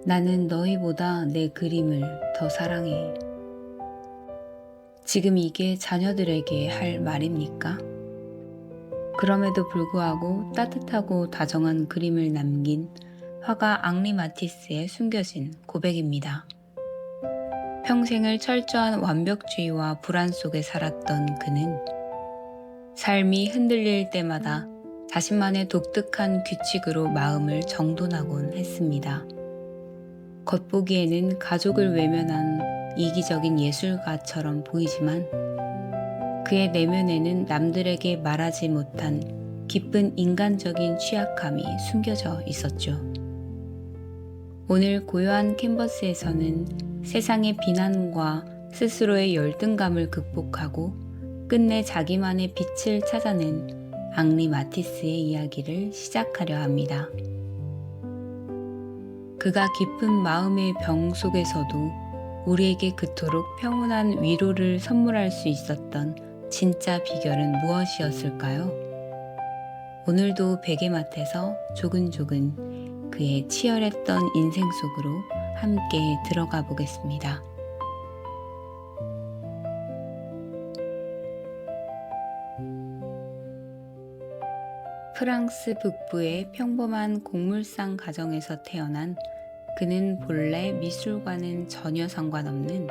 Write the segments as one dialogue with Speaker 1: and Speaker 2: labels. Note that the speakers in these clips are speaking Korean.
Speaker 1: 나는 너희보다 내 그림을 더 사랑해. 지금 이게 자녀들에게 할 말입니까? 그럼에도 불구하고 따뜻하고 다정한 그림을 남긴 화가 앙리 마티스의 숨겨진 고백입니다. 평생을 철저한 완벽주의와 불안 속에 살았던 그는 삶이 흔들릴 때마다 자신만의 독특한 규칙으로 마음을 정돈하곤 했습니다. 겉보기에는 가족을 외면한 이기적인 예술가처럼 보이지만 그의 내면에는 남들에게 말하지 못한 깊은 인간적인 취약함이 숨겨져 있었죠. 오늘 고요한 캔버스에서는 세상의 비난과 스스로의 열등감을 극복하고 끝내 자기만의 빛을 찾아낸 앙리 마티스의 이야기를 시작하려 합니다. 그가 깊은 마음의 병 속에서도 우리에게 그토록 평온한 위로를 선물할 수 있었던 진짜 비결은 무엇이었을까요? 오늘도 베개맡에서 조근조근 그의 치열했던 인생 속으로 함께 들어가 보겠습니다. 프랑스 북부의 평범한 곡물상 가정에서 태어난 그는 본래 미술과는 전혀 상관없는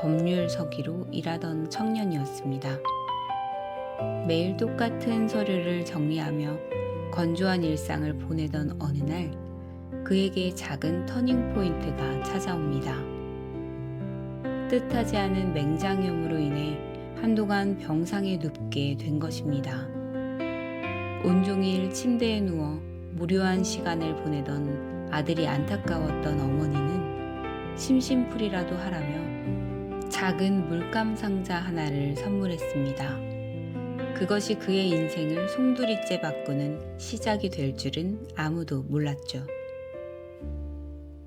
Speaker 1: 법률 서기로 일하던 청년이었습니다. 매일 똑같은 서류를 정리하며 건조한 일상을 보내던 어느 날 그에게 작은 터닝 포인트가 찾아옵니다. 뜻하지 않은 맹장염으로 인해 한동안 병상에 눕게 된 것입니다. 온종일 침대에 누워 무료한 시간을 보내던 아들이 안타까웠던 어머니는 심심풀이라도 하라며 작은 물감 상자 하나를 선물했습니다. 그것이 그의 인생을 송두리째 바꾸는 시작이 될 줄은 아무도 몰랐죠.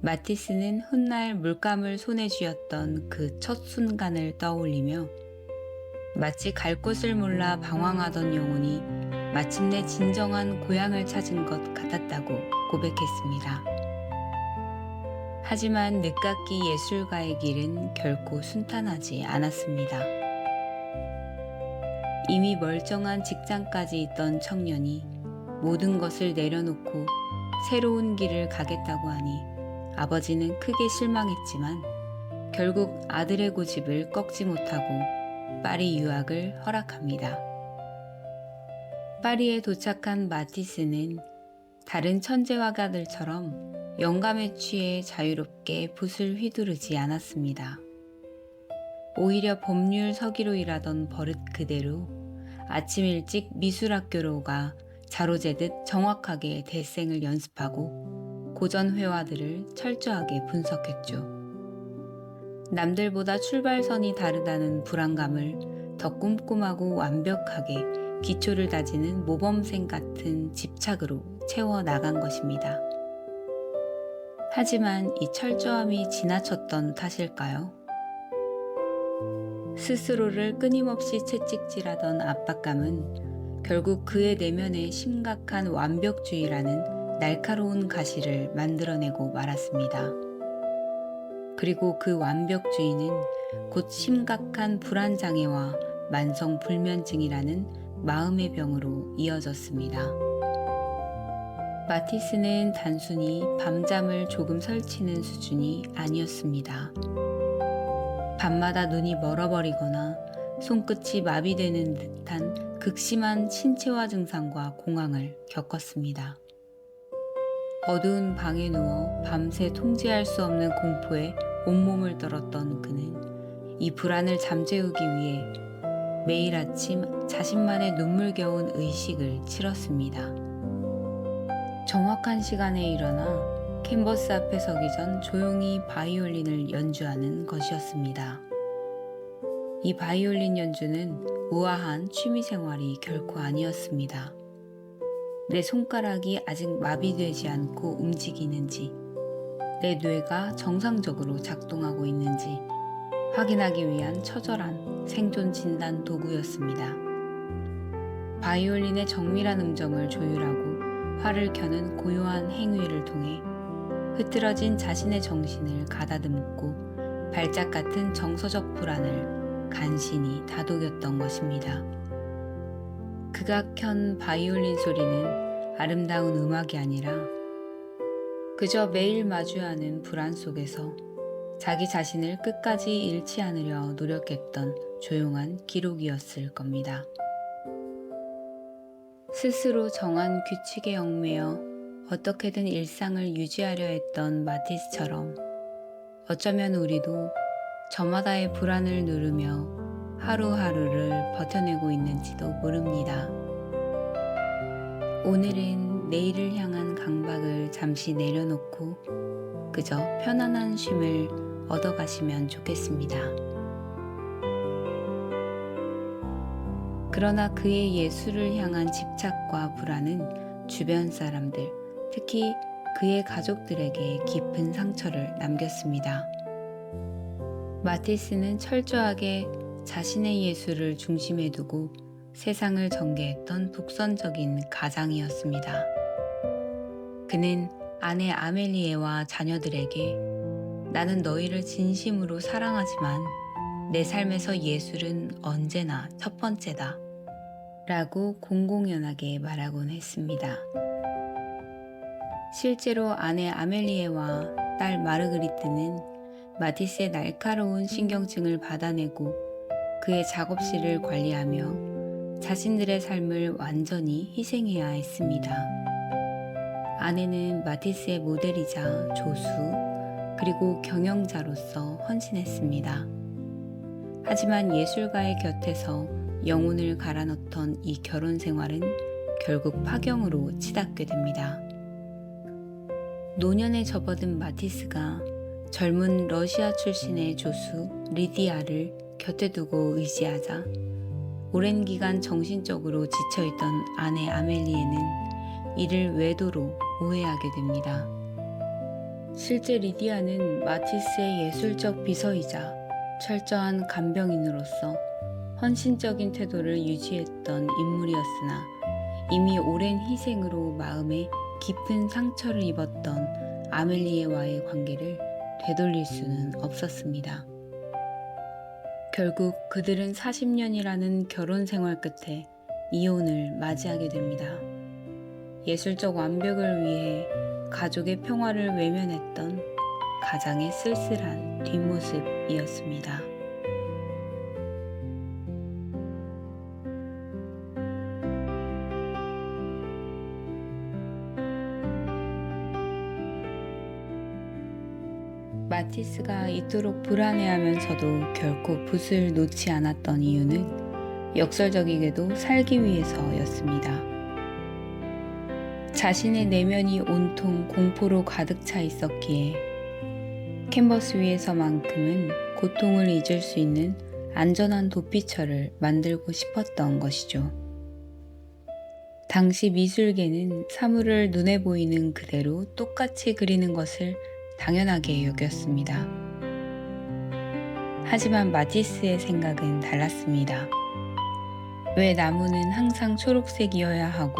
Speaker 1: 마티스는 훗날 물감을 손에 쥐었던 그 첫 순간을 떠올리며 마치 갈 곳을 몰라 방황하던 영혼이 마침내 진정한 고향을 찾은 것 같았다고 고백했습니다. 하지만 늦깎이 예술가의 길은 결코 순탄하지 않았습니다. 이미 멀쩡한 직장까지 있던 청년이 모든 것을 내려놓고 새로운 길을 가겠다고 하니 아버지는 크게 실망했지만 결국 아들의 고집을 꺾지 못하고 파리 유학을 허락합니다. 파리에 도착한 마티스는 다른 천재 화가들처럼 영감에 취해 자유롭게 붓을 휘두르지 않았습니다. 오히려 법률 서기로 일하던 버릇 그대로 아침 일찍 미술학교로 가 자로재듯 정확하게 대생을 연습하고 고전 회화들을 철저하게 분석했죠. 남들보다 출발선이 다르다는 불안감을 더 꼼꼼하고 완벽하게 기초를 다지는 모범생 같은 집착으로 채워나간 것입니다. 하지만 이 철저함이 지나쳤던 탓일까요? 스스로를 끊임없이 채찍질하던 압박감은 결국 그의 내면에 심각한 완벽주의라는 날카로운 가시를 만들어내고 말았습니다. 그리고 그 완벽주의는 곧 심각한 불안장애와 만성불면증이라는 마음의 병으로 이어졌습니다. 마티스는 단순히 밤잠을 조금 설치는 수준이 아니었습니다. 밤마다 눈이 멀어버리거나 손끝이 마비되는 듯한 극심한 신체화 증상과 공황을 겪었습니다. 어두운 방에 누워 밤새 통제할 수 없는 공포에 온몸을 떨었던 그는 이 불안을 잠재우기 위해 매일 아침 자신만의 눈물겨운 의식을 치렀습니다. 정확한 시간에 일어나 캔버스 앞에 서기 전 조용히 바이올린을 연주하는 것이었습니다. 이 바이올린 연주는 우아한 취미생활이 결코 아니었습니다. 내 손가락이 아직 마비되지 않고 움직이는지, 내 뇌가 정상적으로 작동하고 있는지 확인하기 위한 처절한 생존 진단 도구였습니다. 바이올린의 정밀한 음정을 조율하고 활을 켜는 고요한 행위를 통해 흐트러진 자신의 정신을 가다듬고 발작 같은 정서적 불안을 간신히 다독였던 것입니다. 그가 켠 바이올린 소리는 아름다운 음악이 아니라 그저 매일 마주하는 불안 속에서 자기 자신을 끝까지 잃지 않으려 노력했던 조용한 기록이었을 겁니다. 스스로 정한 규칙에 얽매여 어떻게든 일상을 유지하려 했던 마티스처럼 어쩌면 우리도 저마다의 불안을 누르며 하루하루를 버텨내고 있는지도 모릅니다. 오늘은 내일을 향한 강박을 잠시 내려놓고 그저 편안한 쉼을 얻어가시면 좋겠습니다. 그러나 그의 예술을 향한 집착과 불안은 주변 사람들, 특히 그의 가족들에게 깊은 상처를 남겼습니다. 마티스는 철저하게 자신의 예술을 중심에 두고 세상을 전개했던 독선적인 가장이었습니다. 그는 아내 아멜리에와 자녀들에게 나는 너희를 진심으로 사랑하지만 내 삶에서 예술은 언제나 첫 번째다 라고 공공연하게 말하곤 했습니다. 실제로 아내 아멜리에와 딸 마르그리트는 마티스의 날카로운 신경증을 받아내고 그의 작업실을 관리하며 자신들의 삶을 완전히 희생해야 했습니다. 아내는 마티스의 모델이자 조수 그리고 경영자로서 헌신했습니다. 하지만 예술가의 곁에서 영혼을 갈아넣던 이 결혼 생활은 결국 파경으로 치닫게 됩니다. 노년에 접어든 마티스가 젊은 러시아 출신의 조수 리디아를 곁에 두고 의지하자 오랜 기간 정신적으로 지쳐있던 아내 아멜리에는 이를 외도로 오해하게 됩니다. 실제 리디아는 마티스의 예술적 비서이자 철저한 간병인으로서 헌신적인 태도를 유지했던 인물이었으나 이미 오랜 희생으로 마음에 깊은 상처를 입었던 아멜리에와의 관계를 되돌릴 수는 없었습니다. 결국 그들은 40년이라는 결혼 생활 끝에 이혼을 맞이하게 됩니다. 예술적 완벽을 위해 가족의 평화를 외면했던 가장의 쓸쓸한 뒷모습이었습니다. 마티스가 이토록 불안해하면서도 결코 붓을 놓지 않았던 이유는 역설적이게도 살기 위해서였습니다. 자신의 내면이 온통 공포로 가득 차 있었기에 캔버스 위에서만큼은 고통을 잊을 수 있는 안전한 도피처를 만들고 싶었던 것이죠. 당시 미술계는 사물을 눈에 보이는 그대로 똑같이 그리는 것을 당연하게 여겼습니다. 하지만 마티스의 생각은 달랐습니다. 왜 나무는 항상 초록색이어야 하고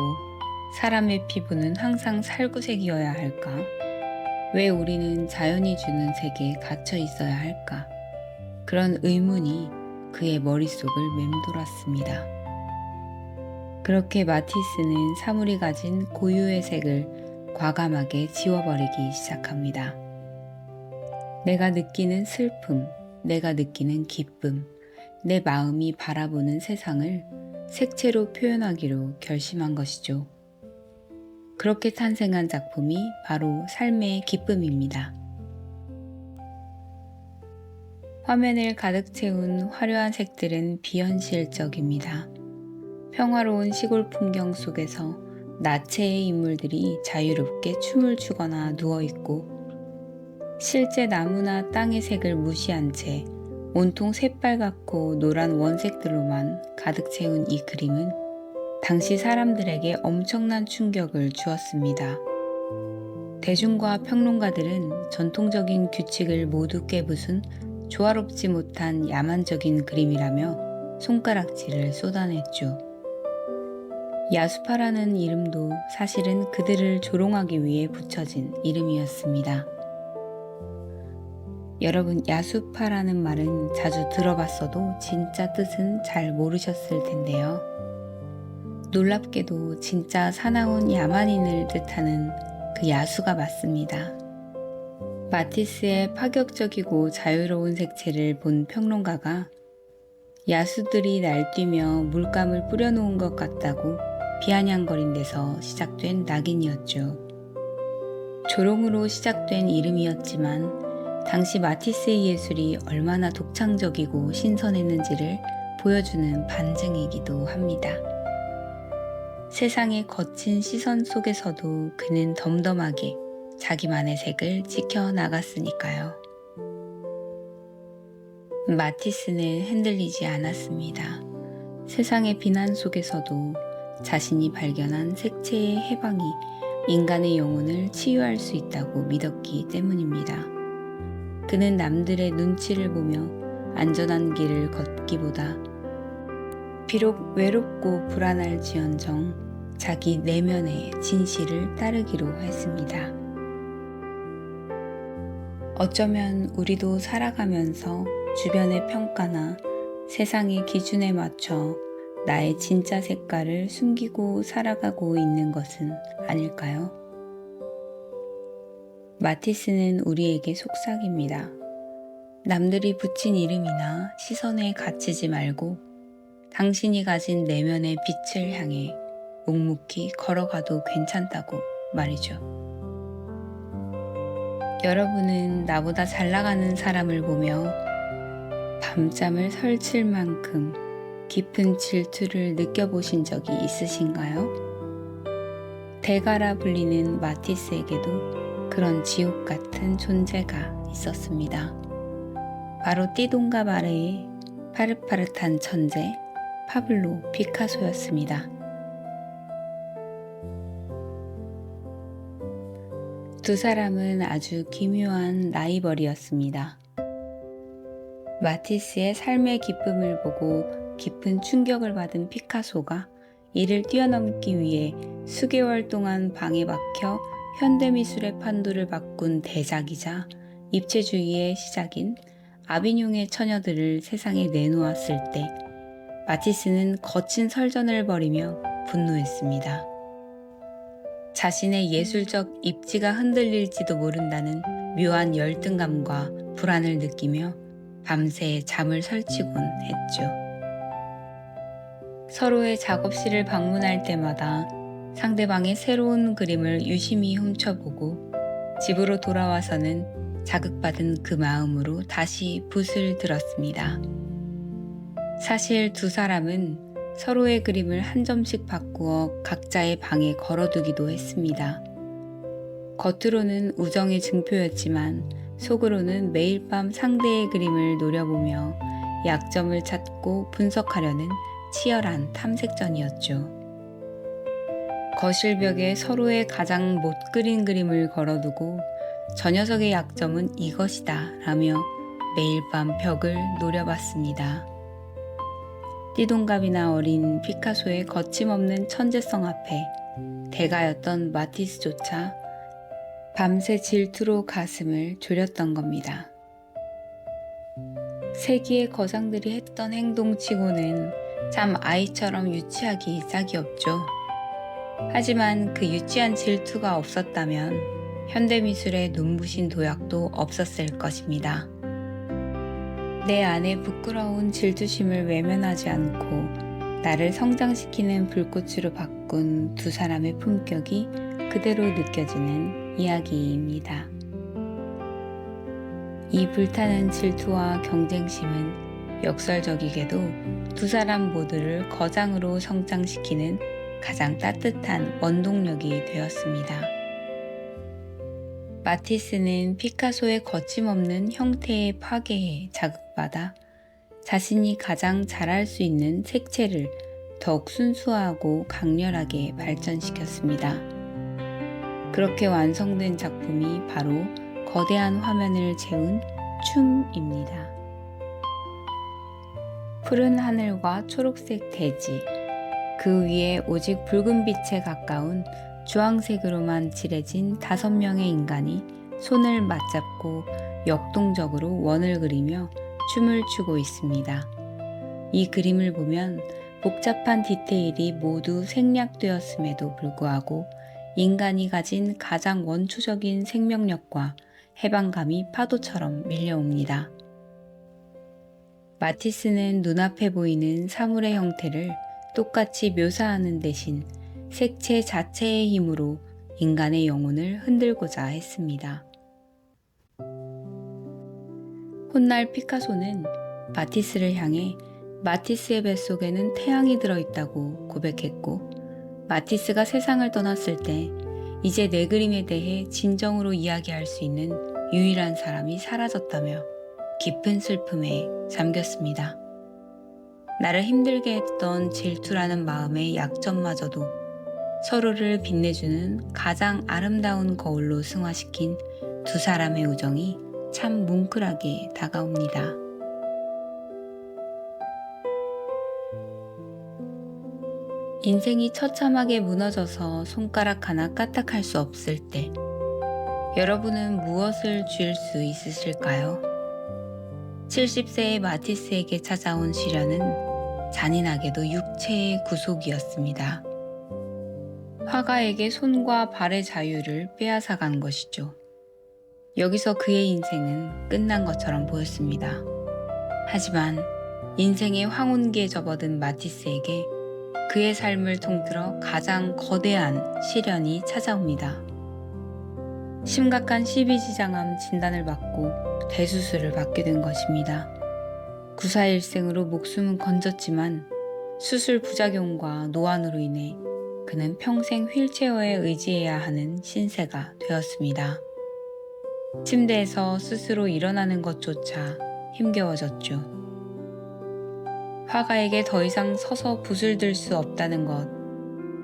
Speaker 1: 사람의 피부는 항상 살구색이어야 할까? 왜 우리는 자연이 주는 색에 갇혀 있어야 할까? 그런 의문이 그의 머릿속을 맴돌았습니다. 그렇게 마티스는 사물이 가진 고유의 색을 과감하게 지워버리기 시작합니다. 내가 느끼는 슬픔, 내가 느끼는 기쁨, 내 마음이 바라보는 세상을 색채로 표현하기로 결심한 것이죠. 그렇게 탄생한 작품이 바로 삶의 기쁨입니다. 화면을 가득 채운 화려한 색들은 비현실적입니다. 평화로운 시골 풍경 속에서 나체의 인물들이 자유롭게 춤을 추거나 누워있고 실제 나무나 땅의 색을 무시한 채 온통 새빨갛고 노란 원색들로만 가득 채운 이 그림은 당시 사람들에게 엄청난 충격을 주었습니다. 대중과 평론가들은 전통적인 규칙을 모두 깨부순 조화롭지 못한 야만적인 그림이라며 손가락질을 쏟아냈죠. 야수파라는 이름도 사실은 그들을 조롱하기 위해 붙여진 이름이었습니다. 여러분, 야수파라는 말은 자주 들어봤어도 진짜 뜻은 잘 모르셨을 텐데요. 놀랍게도 진짜 사나운 야만인을 뜻하는 그 야수가 맞습니다. 마티스의 파격적이고 자유로운 색채를 본 평론가가 야수들이 날뛰며 물감을 뿌려놓은 것 같다고 비아냥거린 데서 시작된 낙인이었죠. 조롱으로 시작된 이름이었지만 당시 마티스의 예술이 얼마나 독창적이고 신선했는지를 보여주는 반증이기도 합니다. 세상의 거친 시선 속에서도 그는 덤덤하게 자기만의 색을 지켜나갔으니까요. 마티스는 흔들리지 않았습니다. 세상의 비난 속에서도 자신이 발견한 색채의 해방이 인간의 영혼을 치유할 수 있다고 믿었기 때문입니다. 그는 남들의 눈치를 보며 안전한 길을 걷기보다 비록 외롭고 불안할지언정 자기 내면의 진실을 따르기로 했습니다. 어쩌면 우리도 살아가면서 주변의 평가나 세상의 기준에 맞춰 나의 진짜 색깔을 숨기고 살아가고 있는 것은 아닐까요? 마티스는 우리에게 속삭입니다. 남들이 붙인 이름이나 시선에 갇히지 말고 당신이 가진 내면의 빛을 향해 묵묵히 걸어가도 괜찮다고 말이죠. 여러분은 나보다 잘 나가는 사람을 보며 밤잠을 설칠 만큼 깊은 질투를 느껴보신 적이 있으신가요? 대가라 불리는 마티스에게도 그런 지옥 같은 존재가 있었습니다. 바로 띠동갑 아래의 파릇파릇한 천재 파블로 피카소였습니다. 두 사람은 아주 기묘한 라이벌이었습니다. 마티스의 삶의 기쁨을 보고 깊은 충격을 받은 피카소가 이를 뛰어넘기 위해 수개월 동안 방에 박혀 현대미술의 판도를 바꾼 대작이자 입체주의의 시작인 아비뇽의 처녀들을 세상에 내놓았을 때 마티스는 거친 설전을 벌이며 분노했습니다. 자신의 예술적 입지가 흔들릴지도 모른다는 묘한 열등감과 불안을 느끼며 밤새 잠을 설치곤 했죠. 서로의 작업실을 방문할 때마다 상대방의 새로운 그림을 유심히 훔쳐보고 집으로 돌아와서는 자극받은 그 마음으로 다시 붓을 들었습니다. 사실 두 사람은 서로의 그림을 한 점씩 바꾸어 각자의 방에 걸어두기도 했습니다. 겉으로는 우정의 증표였지만 속으로는 매일 밤 상대의 그림을 노려보며 약점을 찾고 분석하려는 치열한 탐색전이었죠. 거실벽에 서로의 가장 못 그린 그림을 걸어두고 저 녀석의 약점은 이것이다 라며 매일 밤 벽을 노려봤습니다. 띠동갑이나 어린 피카소의 거침없는 천재성 앞에 대가였던 마티스조차 밤새 질투로 가슴을 졸였던 겁니다. 세기의 거장들이 했던 행동치고는 참 아이처럼 유치하기 짝이 없죠. 하지만 그 유치한 질투가 없었다면 현대미술의 눈부신 도약도 없었을 것입니다. 내 안에 부끄러운 질투심을 외면하지 않고 나를 성장시키는 불꽃으로 바꾼 두 사람의 품격이 그대로 느껴지는 이야기입니다. 이 불타는 질투와 경쟁심은 역설적이게도 두 사람 모두를 거장으로 성장시키는 가장 따뜻한 원동력이 되었습니다. 마티스는 피카소의 거침없는 형태의 파괴에 자극받아 자신이 가장 잘할 수 있는 색채를 더욱 순수하고 강렬하게 발전시켰습니다. 그렇게 완성된 작품이 바로 거대한 화면을 채운 춤입니다. 푸른 하늘과 초록색 대지, 그 위에 오직 붉은 빛에 가까운 주황색으로만 칠해진 5명의 인간이 손을 맞잡고 역동적으로 원을 그리며 춤을 추고 있습니다. 이 그림을 보면 복잡한 디테일이 모두 생략되었음에도 불구하고 인간이 가진 가장 원초적인 생명력과 해방감이 파도처럼 밀려옵니다. 마티스는 눈앞에 보이는 사물의 형태를 똑같이 묘사하는 대신 색채 자체의 힘으로 인간의 영혼을 흔들고자 했습니다. 훗날 피카소는 마티스를 향해 마티스의 뱃속에는 태양이 들어있다고 고백했고, 마티스가 세상을 떠났을 때 이제 내 그림에 대해 진정으로 이야기할 수 있는 유일한 사람이 사라졌다며 깊은 슬픔에 잠겼습니다. 나를 힘들게 했던 질투라는 마음의 약점마저도 서로를 빛내주는 가장 아름다운 거울로 승화시킨 두 사람의 우정이 참 뭉클하게 다가옵니다. 인생이 처참하게 무너져서 손가락 하나 까딱할 수 없을 때 여러분은 무엇을 줄 수 있으실까요? 70세의 마티스에게 찾아온 시련은 잔인하게도 육체의 구속이었습니다. 화가에게 손과 발의 자유를 빼앗아간 것이죠. 여기서 그의 인생은 끝난 것처럼 보였습니다. 하지만 인생의 황혼기에 접어든 마티스에게 그의 삶을 통틀어 가장 거대한 시련이 찾아옵니다. 심각한 십이지장암 진단을 받고 대수술을 받게 된 것입니다. 구사일생으로 목숨은 건졌지만 수술 부작용과 노안으로 인해 그는 평생 휠체어에 의지해야 하는 신세가 되었습니다. 침대에서 스스로 일어나는 것조차 힘겨워졌죠. 화가에게 더 이상 서서 붓을 들 수 없다는 것,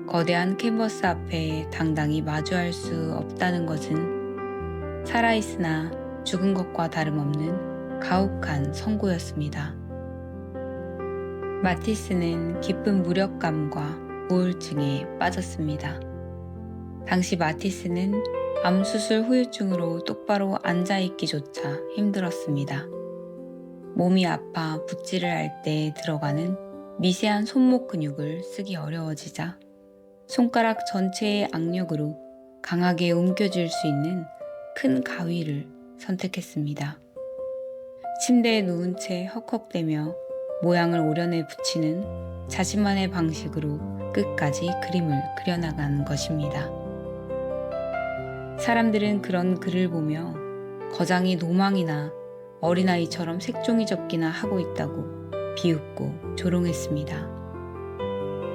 Speaker 1: 거대한 캔버스 앞에 당당히 마주할 수 없다는 것은 살아있으나 죽은 것과 다름없는 가혹한 선고였습니다. 마티스는 깊은 무력감과 우울증에 빠졌습니다. 당시 마티스는 암수술 후유증으로 똑바로 앉아있기조차 힘들었습니다. 몸이 아파 붓질을 할 때 들어가는 미세한 손목 근육을 쓰기 어려워지자 손가락 전체의 악력으로 강하게 움켜쥘 수 있는 큰 가위를 선택했습니다. 침대에 누운 채 헉헉대며 모양을 오려내 붙이는 자신만의 방식으로 끝까지 그림을 그려나가는 것입니다. 사람들은 그런 글을 보며 거장이 노망이나 어린아이처럼 색종이 접기나 하고 있다고 비웃고 조롱했습니다.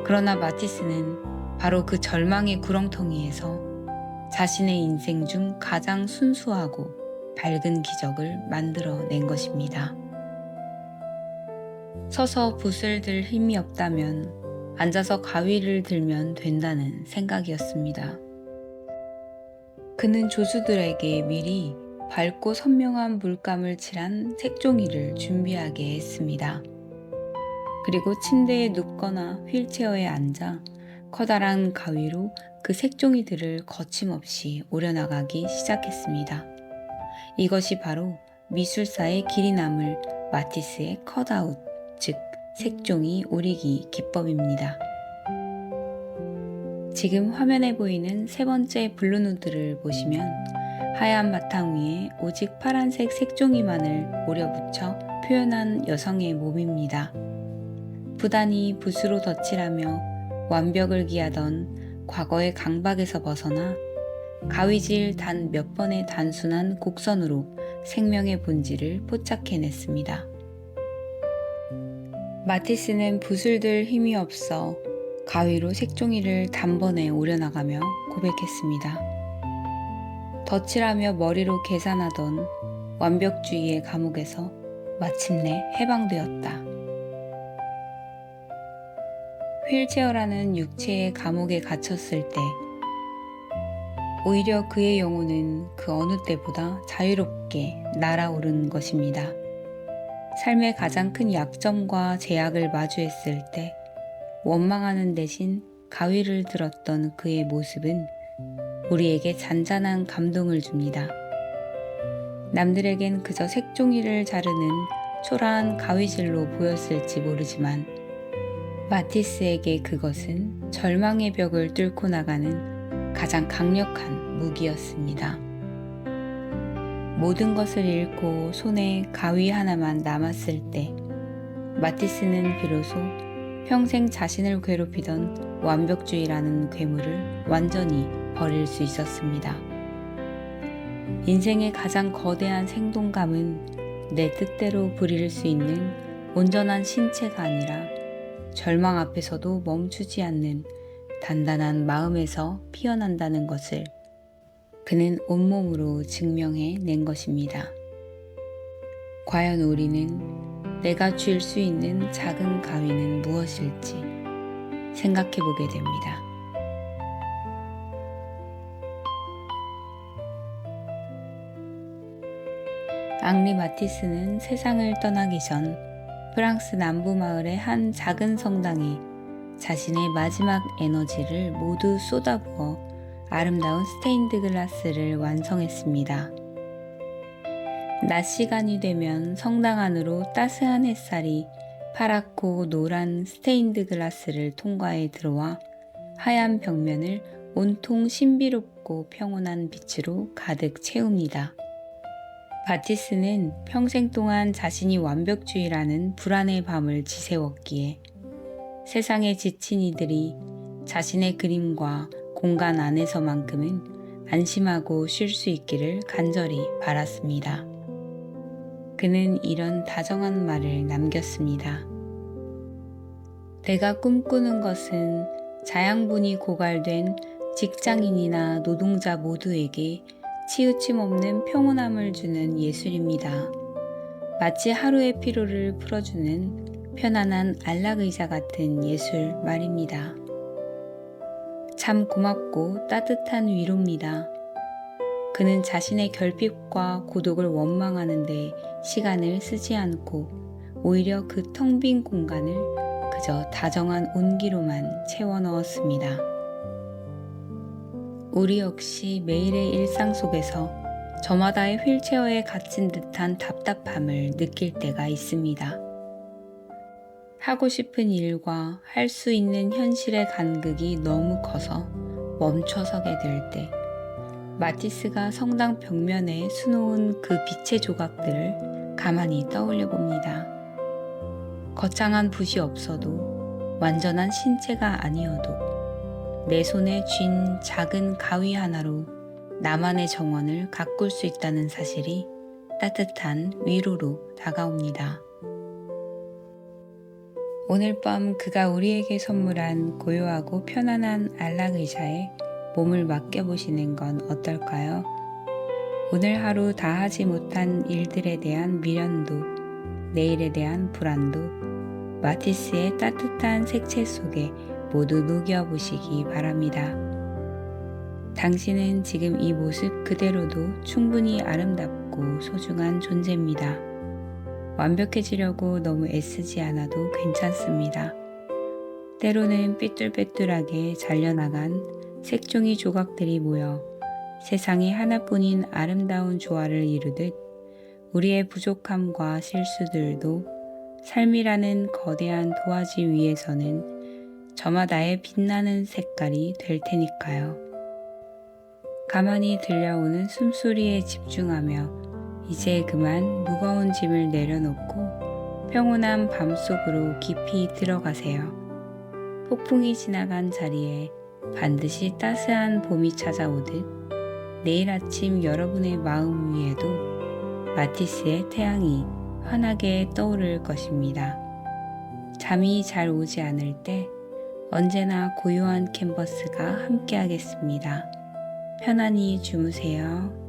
Speaker 1: 그러나 마티스는 바로 그 절망의 구렁텅이에서 자신의 인생 중 가장 순수하고 밝은 기적을 만들어낸 것입니다. 서서 붓을 들 힘이 없다면 앉아서 가위를 들면 된다는 생각이었습니다. 그는 조수들에게 미리 밝고 선명한 물감을 칠한 색종이를 준비하게 했습니다. 그리고 침대에 눕거나 휠체어에 앉아 커다란 가위로 그 색종이들을 거침없이 오려나가기 시작했습니다. 이것이 바로 미술사의 길이 남을 마티스의 컷아웃, 즉 색종이 오리기 기법입니다. 지금 화면에 보이는 세 번째 블루누드를 보시면 하얀 바탕 위에 오직 파란색 색종이만을 오려붙여 표현한 여성의 몸입니다. 부단히 붓으로 덧칠하며 완벽을 기하던 과거의 강박에서 벗어나 가위질 단 몇 번의 단순한 곡선으로 생명의 본질을 포착해냈습니다. 마티스는 붓을 들 힘이 없어 가위로 색종이를 단번에 오려나가며 고백했습니다. 덧칠하며 머리로 계산하던 완벽주의의 감옥에서 마침내 해방되었다. 휠체어라는 육체의 감옥에 갇혔을 때 오히려 그의 영혼은 그 어느 때보다 자유롭게 날아오른 것입니다. 삶의 가장 큰 약점과 제약을 마주했을 때 원망하는 대신 가위를 들었던 그의 모습은 우리에게 잔잔한 감동을 줍니다. 남들에겐 그저 색종이를 자르는 초라한 가위질로 보였을지 모르지만 마티스에게 그것은 절망의 벽을 뚫고 나가는 가장 강력한 무기였습니다. 모든 것을 잃고 손에 가위 하나만 남았을 때 마티스는 비로소 평생 자신을 괴롭히던 완벽주의라는 괴물을 완전히 버릴 수 있었습니다. 인생의 가장 거대한 생동감은 내 뜻대로 부릴 수 있는 온전한 신체가 아니라 절망 앞에서도 멈추지 않는 단단한 마음에서 피어난다는 것을 그는 온몸으로 증명해 낸 것입니다. 과연 우리는 내가 쥘 수 있는 작은 가위는 무엇일지 생각해 보게 됩니다. 앙리 마티스는 세상을 떠나기 전 프랑스 남부 마을의 한 작은 성당에 자신의 마지막 에너지를 모두 쏟아부어 아름다운 스테인드 글라스를 완성했습니다. 낮 시간이 되면 성당 안으로 따스한 햇살이 파랗고 노란 스테인드 글라스를 통과해 들어와 하얀 벽면을 온통 신비롭고 평온한 빛으로 가득 채웁니다. 마티스는 평생 동안 자신이 완벽주의라는 불안의 밤을 지새웠기에 세상에 지친 이들이 자신의 그림과 공간 안에서만큼은 안심하고 쉴 수 있기를 간절히 바랐습니다. 그는 이런 다정한 말을 남겼습니다. 내가 꿈꾸는 것은 자양분이 고갈된 직장인이나 노동자 모두에게 치우침 없는 평온함을 주는 예술입니다. 마치 하루의 피로를 풀어주는 편안한 안락의자 같은 예술 말입니다. 참 고맙고 따뜻한 위로입니다. 그는 자신의 결핍과 고독을 원망하는 데 시간을 쓰지 않고 오히려 그 텅 빈 공간을 그저 다정한 온기로만 채워 넣었습니다. 우리 역시 매일의 일상 속에서 저마다의 휠체어에 갇힌 듯한 답답함을 느낄 때가 있습니다. 하고 싶은 일과 할 수 있는 현실의 간극이 너무 커서 멈춰서게 될 때 마티스가 성당 벽면에 수놓은 그 빛의 조각들을 가만히 떠올려 봅니다. 거창한 붓이 없어도 완전한 신체가 아니어도 내 손에 쥔 작은 가위 하나로 나만의 정원을 가꿀 수 있다는 사실이 따뜻한 위로로 다가옵니다. 오늘 밤 그가 우리에게 선물한 고요하고 편안한 안락의자에 몸을 맡겨보시는 건 어떨까요? 오늘 하루 다 하지 못한 일들에 대한 미련도, 내일에 대한 불안도 마티스의 따뜻한 색채 속에 모두 녹여보시기 바랍니다. 당신은 지금 이 모습 그대로도 충분히 아름답고 소중한 존재입니다. 완벽해지려고 너무 애쓰지 않아도 괜찮습니다. 때로는 삐뚤빼뚤하게 잘려나간 색종이 조각들이 모여 세상에 하나뿐인 아름다운 조화를 이루듯 우리의 부족함과 실수들도 삶이라는 거대한 도화지 위에서는 저마다의 빛나는 색깔이 될 테니까요. 가만히 들려오는 숨소리에 집중하며 이제 그만 무거운 짐을 내려놓고 평온한 밤속으로 깊이 들어가세요. 폭풍이 지나간 자리에 반드시 따스한 봄이 찾아오듯 내일 아침 여러분의 마음 위에도 마티스의 태양이 환하게 떠오를 것입니다. 잠이 잘 오지 않을 때 언제나 고요한 캔버스가 함께하겠습니다. 편안히 주무세요.